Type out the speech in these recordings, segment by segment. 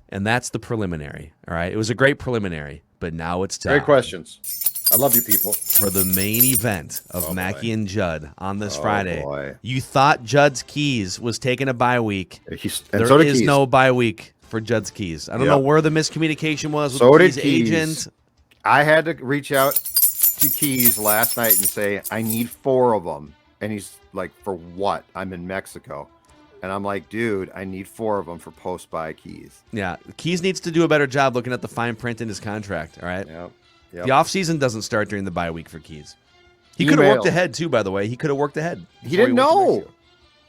And that's the preliminary. All right. It was a great preliminary, but now it's time. Great questions. I love you people. For the main event of Mackie and Judd on this Friday. Boy. You thought Judd's Keys was taking a bye week. There so is no bye week for Judd's Keys. I don't know where the miscommunication was with the Keys agent. I had to reach out to Keys last night and say, I need 4 of them. And he's like, for what? I'm in Mexico. And I'm like, dude, I need 4 of them for post-buy Keys. Yeah, Keys needs to do a better job looking at the fine print in his contract, all right? Yep. The offseason doesn't start during the bye week for Keys. He could have worked ahead, too, by the way. He could have worked ahead. He didn't know.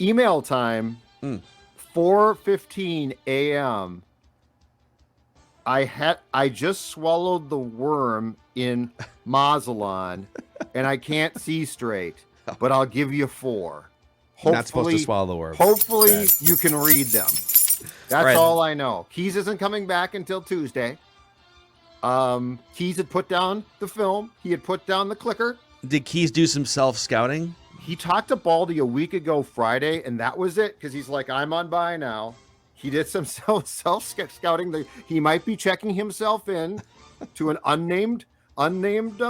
Email time, 4:15 a.m. I just swallowed the worm in Mazatlan, and I can't see straight, but I'll give you 4. You're not supposed to swallow the worm. Hopefully you can read them. That's all I know. Keys isn't coming back until Tuesday. Keys had put down the film. He had put down the clicker. Did Keys do some self-scouting? He talked to Baldy a week ago Friday, and that was it, because he's like, I'm on bye now. He did some self-scouting. He might be checking himself in to an unnamed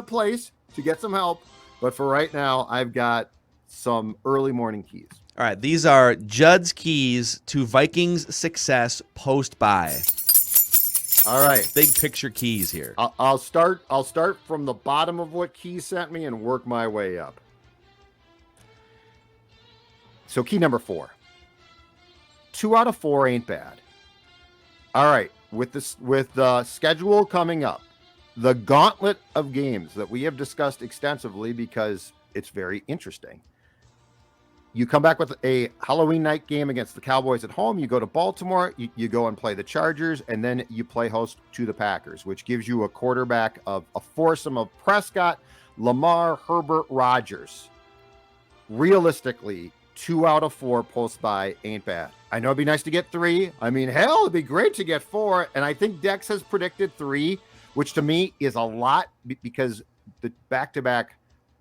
place to get some help. But for right now, I've got some early morning keys. All right, these are Judd's keys to Vikings success post-bye. All right, big picture keys here. I'll start from the bottom of what Keys sent me and work my way up. So key number 4. 2 out of 4 ain't bad. All right, with the schedule coming up, the gauntlet of games that we have discussed extensively because it's very interesting. You come back with a Halloween night game against the Cowboys at home. You go to Baltimore. You go and play the Chargers, and then you play host to the Packers, which gives you a quarterback of a foursome of Prescott, Lamar, Herbert, Rodgers. Realistically, 2 out of 4 post-bye ain't bad. I know it'd be nice to get 3. I mean, hell, it'd be great to get 4. And I think Dex has predicted 3, which to me is a lot because the back-to-back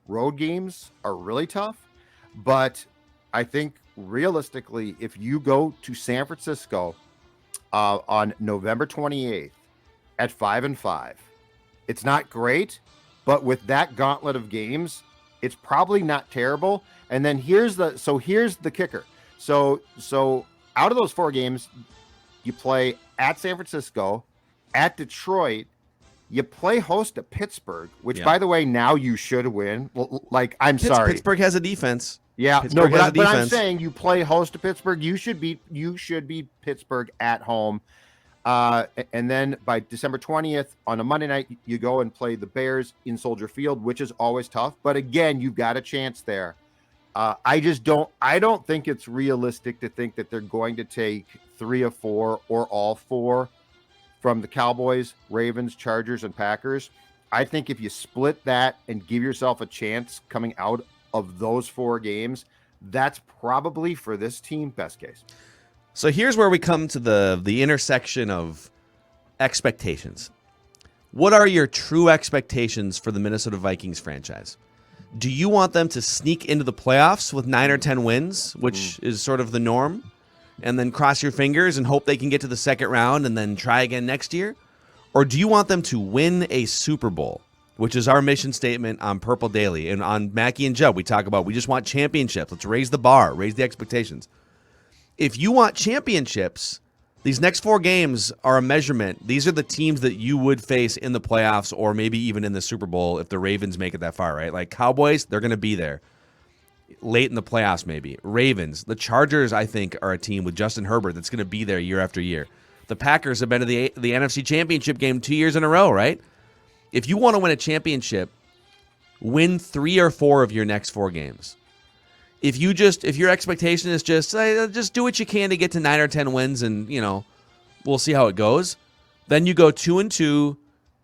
road games are really tough. But I think realistically, if you go to San Francisco on November 28th at 5-5, it's not great, but with that gauntlet of games, it's probably not terrible. And then here's the kicker. So out of those 4 games, you play at San Francisco, at Detroit, you play host to Pittsburgh, which by the way, now you should win. Like, sorry. Pittsburgh has a defense. Yeah, no, but I'm saying you play host to Pittsburgh. You should beat Pittsburgh at home. And then by December 20th on a Monday night, you go and play the Bears in Soldier Field, which is always tough. But again, you've got a chance there. I don't think it's realistic to think that they're going to take 3 of 4 or all 4 from the Cowboys, Ravens, Chargers, and Packers. I think if you split that and give yourself a chance coming out of those 4 games, that's probably for this team best case. So here's where we come to the intersection of expectations. What are your true expectations for the Minnesota Vikings franchise? Do you want them to sneak into the playoffs with 9 or 10 wins, which is sort of the norm, and then cross your fingers and hope they can get to the second round and then try again next year? Or do you want them to win a Super Bowl, which is our mission statement on Purple Daily? And on Mackie and Judd, we talk about we just want championships. Let's raise the bar, raise the expectations. If you want championships, these next 4 games are a measurement. These are the teams that you would face in the playoffs or maybe even in the Super Bowl if the Ravens make it that far, right? Like Cowboys, they're going to be there late in the playoffs maybe. Ravens, the Chargers, I think, are a team with Justin Herbert that's going to be there year after year. The Packers have been to the NFC Championship game 2 years in a row, right? If you want to win a championship, win 3 or 4 of your next 4 games. If your expectation is just do what you can to get to 9 or 10 wins and, we'll see how it goes, then you go 2-2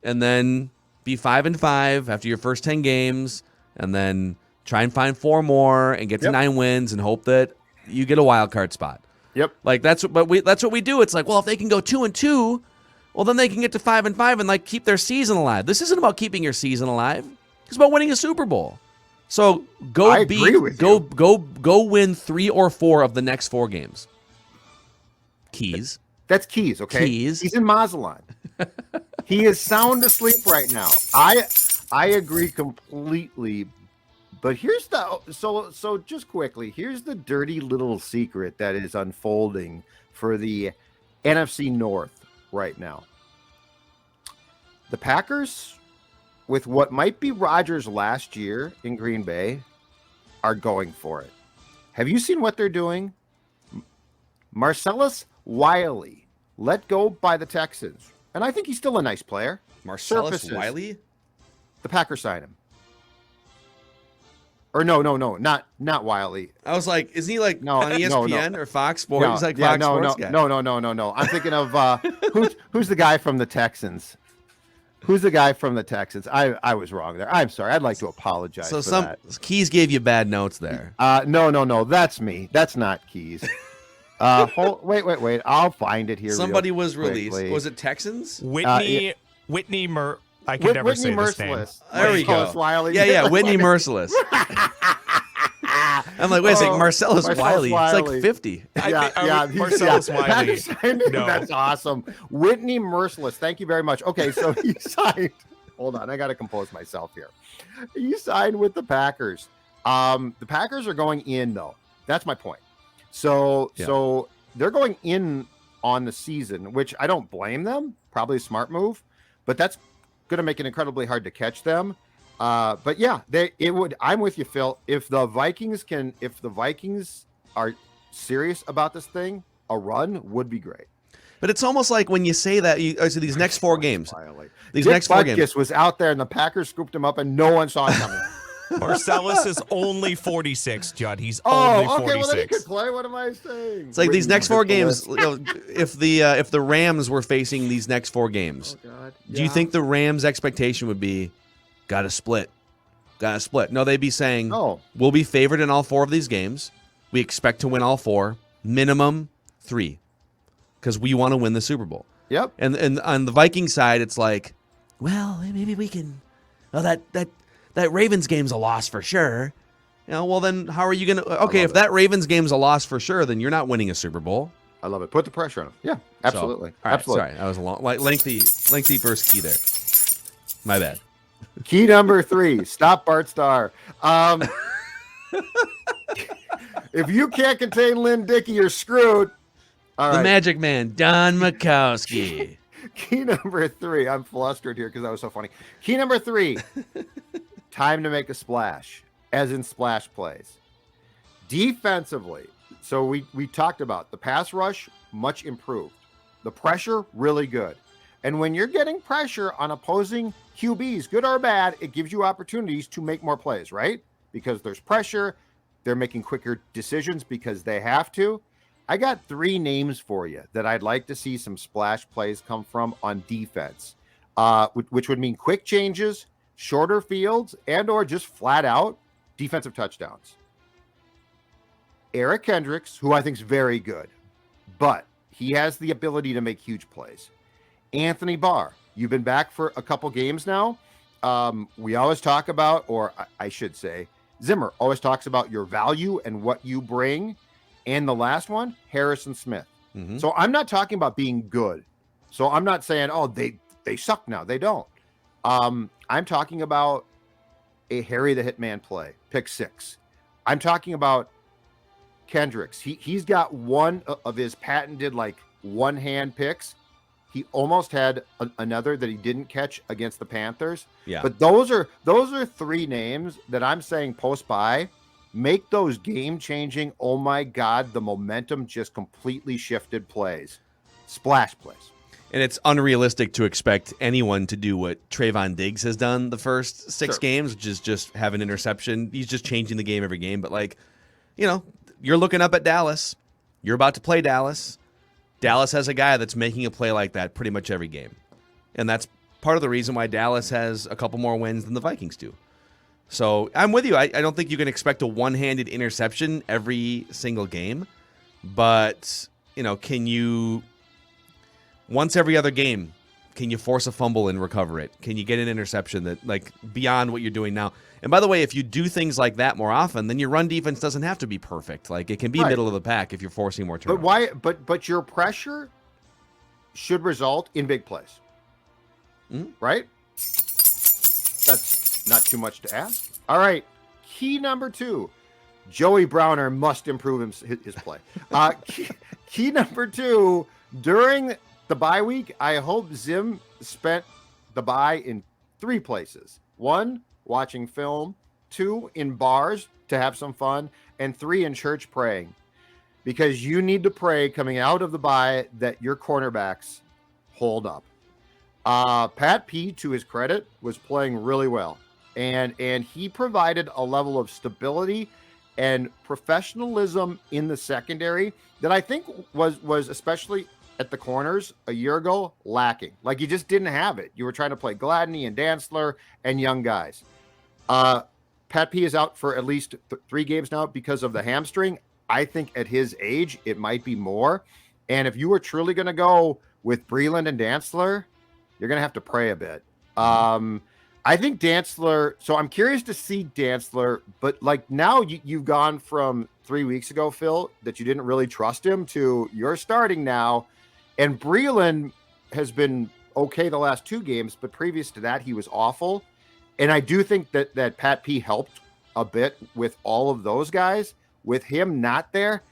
and then be 5-5 after your first 10 games and then try and find 4 more and get to 9 wins and hope that you get a wild card spot. Yep. Like that's what we do. It's like, well, if they can go 2-2, well, then they can get to 5-5 and like keep their season alive. This isn't about keeping your season alive. It's about winning a Super Bowl. So go win 3 or 4 of the next 4 games. Keys. That's Keys, okay? Keys. He's in Mazatlan. He is sound asleep right now. I agree completely. But here's the so just quickly, here's the dirty little secret that is unfolding for the NFC North right now. The Packers, with what might be Rodgers' last year in Green Bay, are going for it. Have you seen what they're doing? Marcellus Wiley let go by the Texans. And I think he's still a nice player. Marcellus Wiley? The Packers signed him. Or no, not Wiley. I was like, isn't he like on ESPN or Fox Sports? He's like Fox Sports guy. No. I'm thinking of who's the guy from the Texans? Who's the guy from the Texans? I was wrong there. I'm sorry. I'd like to apologize. So for that. Keys gave you bad notes there. No. That's me. That's not Keys. Wait. I'll find it here. Somebody was released. Was it Texans? Whitney I can never say this name. There we go. Wiley. Yeah, Whitney Merciless. I'm like, wait a second, Marcellus Wiley. It's like 50. Marcellus Wiley. No. That's awesome. Whitney Merciless. Thank you very much. Okay, so he signed. Hold on, I got to compose myself here. He signed with the Packers. The Packers are going in, though. That's my point. So they're going in on the season, which I don't blame them. Probably a smart move, but that's going to make it incredibly hard to catch them. But yeah, I'm with you, Phil. If the Vikings are serious about this thing, a run would be great. But it's almost like when you say that, so these next four games. Dick Butkus was out there, and the Packers scooped him up, and no one saw it coming. Marcellus is only 46, Judd. He's only 46. Well, then he could play. What am I saying? It's like these next four games. If the Rams were facing these next four games, do you think the Rams' expectation would be, got to split? No, they'd be saying, we'll be favored in all four of these games. We expect to win all four, minimum 3, because we want to win the Super Bowl. Yep. And on the Viking side, it's like, well, maybe we can. Oh, that Ravens game's a loss for sure. Well, then how are you going to... Okay, if that Ravens game's a loss for sure, then you're not winning a Super Bowl. I love it. Put the pressure on them. Yeah, absolutely. So, all right, absolutely. Sorry, that was a long, lengthy first key there. My bad. Key number 3, stop Bart Starr. If you can't contain Lynn Dickey, you're screwed. All right. The Magic Man, Don Mikowski. Key number 3. I'm flustered here because that was so funny. Key number 3. Time to make a splash, as in splash plays. Defensively, so we talked about the pass rush, much improved. The pressure, really good. And when you're getting pressure on opposing QBs, good or bad, it gives you opportunities to make more plays, right? Because there's pressure. They're making quicker decisions because they have to. I got 3 names for you that I'd like to see some splash plays come from on defense, which would mean quick changes, shorter fields, and or just flat out defensive touchdowns. Eric Kendricks, who I think is very good, but he has the ability to make huge plays. Anthony Barr, you've been back for a couple games now. We always talk about, or I should say, Zimmer always talks about your value and what you bring. And the last one, Harrison Smith. Mm-hmm. So I'm not talking about being good. So I'm not saying, they suck now. They don't. I'm talking about a Harry the Hitman play, pick 6. I'm talking about Kendricks. He's got one of his patented one-hand picks. He almost had another that he didn't catch against the Panthers. Yeah. But those are 3 names that I'm saying post-bye, make those game-changing, oh my God, the momentum just completely shifted plays. Splash plays. And it's unrealistic to expect anyone to do what Trayvon Diggs has done the first 6 games, which is just have an interception. He's just changing the game every game. But, you're looking up at Dallas. You're about to play Dallas. Dallas has a guy that's making a play like that pretty much every game. And that's part of the reason why Dallas has a couple more wins than the Vikings do. So I'm with you. I don't think you can expect a one-handed interception every single game. But, can you... Once every other game, can you force a fumble and recover it? Can you get an interception that, beyond what you're doing now? And by the way, if you do things like that more often, then your run defense doesn't have to be perfect. It can be middle of the pack if you're forcing more turnovers. But your pressure should result in big plays. Right? That's not too much to ask. All right. Key number 2. Joey Browner must improve his play. Key number 2, during the bye week, I hope Zim spent the bye in 3 places. 1, watching film. 2, in bars to have some fun. And 3, in church praying. Because you need to pray coming out of the bye that your cornerbacks hold up. Pat P, to his credit, was playing really well. And he provided a level of stability and professionalism in the secondary that I think was especially at the corners a year ago lacking. Like, you just didn't have it. You were trying to play Gladney and Dantzler and young guys. Pat P is out for at least 3 games now because of the hamstring. I think at his age, it might be more. And if you were truly going to go with Breland and Dantzler, you're going to have to pray a bit. I think Dantzler, so I'm curious to see Dantzler, but like now you've gone from 3 weeks ago, Phil, that you didn't really trust him to you're starting now. And Breland has been okay the last 2 games, but previous to that, he was awful. And I do think that Pat P helped a bit with all of those guys. With him not there,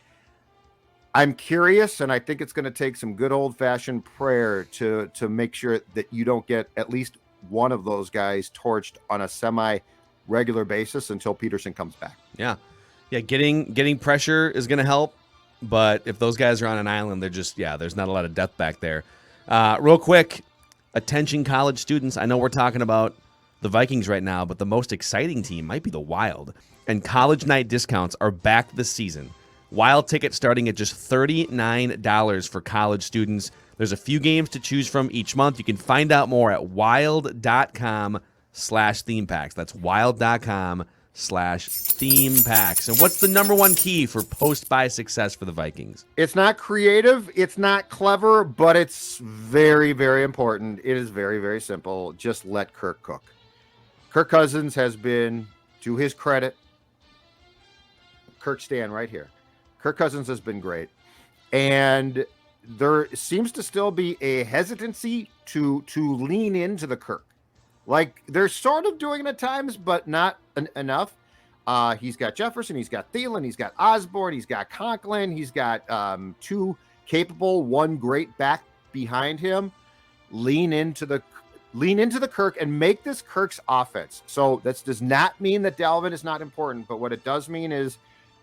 I'm curious, and I think it's going to take some good old-fashioned prayer to make sure that you don't get at least one of those guys torched on a semi-regular basis until Peterson comes back. Yeah. Getting pressure is going to help, but if those guys are on an island, they're just, there's not a lot of depth back there. Real quick, attention college students. I know we're talking about the Vikings right now, but the most exciting team might be the Wild. And college night discounts are back this season. Wild tickets starting at just $39 for college students. There's a few games to choose from each month. You can find out more at wild.com/themepacks. That's wild.com/themepacks. And what's the number one key for post-buy success for the Vikings? It's not creative. It's not clever, but it's very, very important. It is very, very simple. Just let Kirk cook. Kirk Cousins has been, to his credit, Kirk Stan right here. Kirk Cousins has been great. And there seems to still be a hesitancy to lean into the Kirk. Like, they're sort of doing it at times, but not enough. He's got Jefferson, he's got Thielen, he's got Osborne, he's got Conklin, he's got 2 capable, 1 great back behind him. Lean into the Kirk and make this Kirk's offense. So that does not mean that Dalvin is not important, but what it does mean is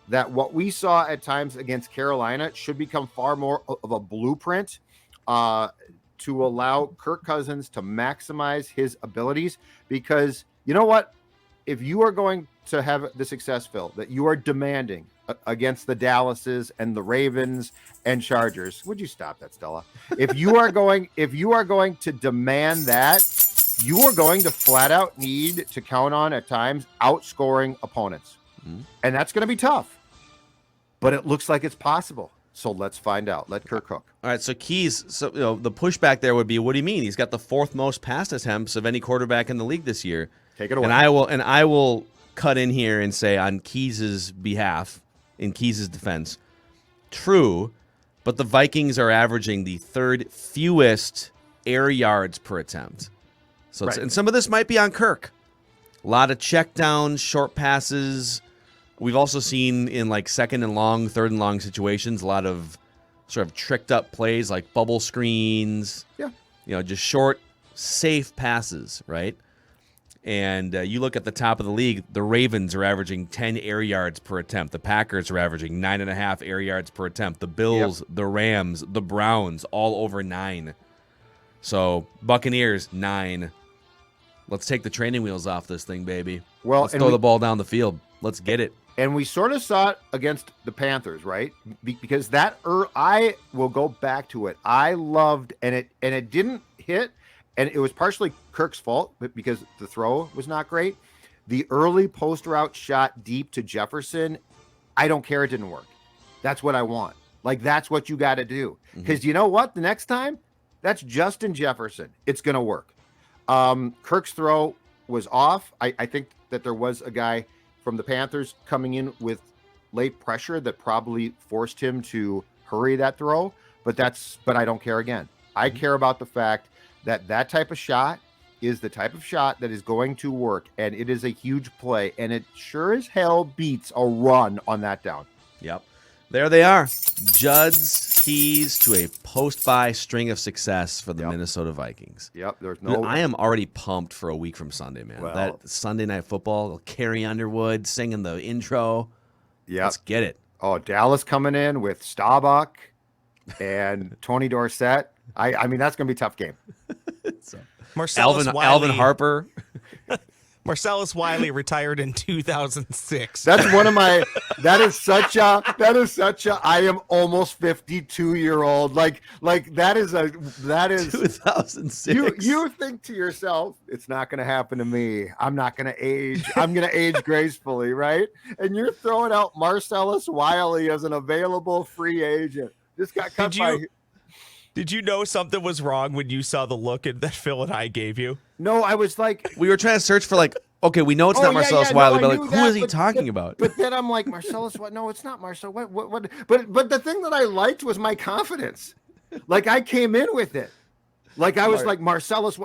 that what we saw at times against Carolina should become far more of a blueprint to allow Kirk Cousins to maximize his abilities. Because you know what? If you are going to have the success, Phil, that you are demanding against the Dallases and the Ravens and Chargers, would you stop that, Stella? If you are going to demand that, you are going to flat out need to count on at times outscoring opponents. And that's going to be tough. But it looks like it's possible. So let's find out. Let Kirk cook. All right, so keys. So the pushback there would be, what do you mean? He's got the 4th most pass attempts of any quarterback in the league this year. Take it away. And I will cut in here and say on Keys' behalf, in Keys' defense, true, but the Vikings are averaging the 3rd fewest air yards per attempt. So Right. and some of this might be on Kirk. A lot of check downs, short passes. We've also seen in like 2nd and long, 3rd and long situations, a lot of sort of tricked up plays like bubble screens. Yeah. Just short, safe passes, right? And you look at the top of the league, the Ravens are averaging 10 air yards per attempt. The Packers are averaging 9.5 air yards per attempt. The Bills, the Rams, the Browns, all over 9. So Buccaneers, 9. Let's take the training wheels off this thing, baby. Well, let's throw the ball down the field. Let's get it. And we sort of saw it against the Panthers, right? Because I will go back to it. I loved, and it didn't hit, and it was partially Kirk's fault because the throw was not great. The early post route shot deep to Jefferson, I don't care. It didn't work. That's what I want. Like, that's what you got to do. Because you know what? The next time, that's Justin Jefferson. It's going to work. Kirk's throw was off. I think that there was a guy from the Panthers coming in with late pressure that probably forced him to hurry that throw, but I don't care again. I care about the fact that that type of shot is the type of shot that is going to work, and it is a huge play, and it sure as hell beats a run on that down. Yep. There they are. Judd's keys to a post-bye string of success for the Minnesota Vikings. Yep. There's no. I am already pumped for a week from Sunday, man. Well, that Sunday Night Football, Carrie Underwood singing the intro. Yep. Let's get it. Oh, Dallas coming in with Staubach and Tony Dorsett. I mean, that's going to be a tough game. So, Marcellus Alvin Harper. Marcellus Wiley retired in 2006. That's one of my. That is such a. I am almost 52-year-old. Like that is 2006. You think to yourself, it's not going to happen to me. I'm not going to age. I'm going to age gracefully, right? And you're throwing out Marcellus Wiley as an available free agent. Just got cut by. Did you know something was wrong when you saw the look that Phil and I gave you? No, I was like, we were trying to search for okay, we know it's not Marcellus Wiley, but who is he talking about? But then I'm like, Marcellus, what? No, it's not Marcel. What? But the thing that I liked was my confidence. Like I came in with it. Like I was like Marcellus.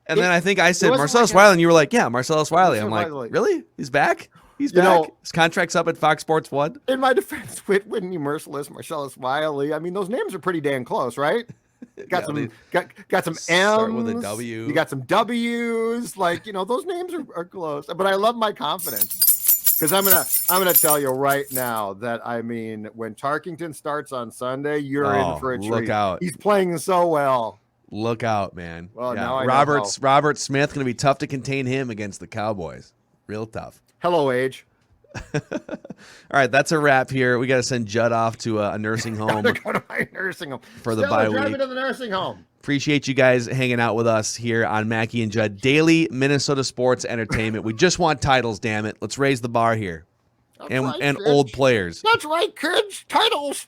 And then I think I said Marcellus Wiley, and you were like, yeah, Marcellus Wiley. I'm like, really? He's back? He's back? His contract's up at Fox Sports 1? In my defense, Whitney Merciless, Marcellus Wiley. I mean, those names are pretty damn close, right? Got some M's. Start with a W. You got some W's. Like, those names are close. But I love my confidence. Because I'm gonna tell you right now that, I mean, when Tarkington starts on Sunday, you're in for a treat. Look out. He's playing so well. Look out, man. Well, now I know Robert Smith going to be tough to contain him against the Cowboys. Real tough. Hello, Age. All right, that's a wrap here. We got to send Judd off to a nursing home. Go to my nursing home for the bye week. Drive me to the nursing home. Appreciate you guys hanging out with us here on Mackey and Judd, daily Minnesota sports entertainment. We just want titles, damn it. Let's raise the bar here. That's right, and old players. That's right, kids. Titles.